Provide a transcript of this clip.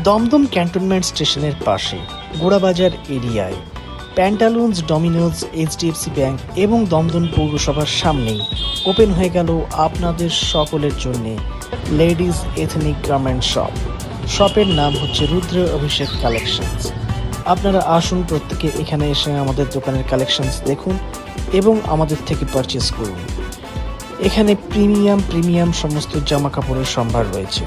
Dumdum cantonment স্টেশনের পাশে গোড়াবাজার এরিয়ায় প্যান্টালুন্স, ডমিনোজ, এইচডিএফসি ব্যাংক এবং দমদম পৌরসভার সামনেই ওপেন হয়ে গেল আপনাদের সকলের জন্যে লেডিস এথনিক গার্মেন্ট শপ। শপের নাম হচ্ছে রুদ্র অভিষেক কালেকশনস। আপনারা আসুন, প্রত্যেকে এখানে এসে আমাদের দোকানের কালেকশনস দেখুন এবং আমাদের থেকে পারচেস করুন। এখানে প্রিমিয়াম সমস্ত জামা কাপড়ের সম্ভার রয়েছে।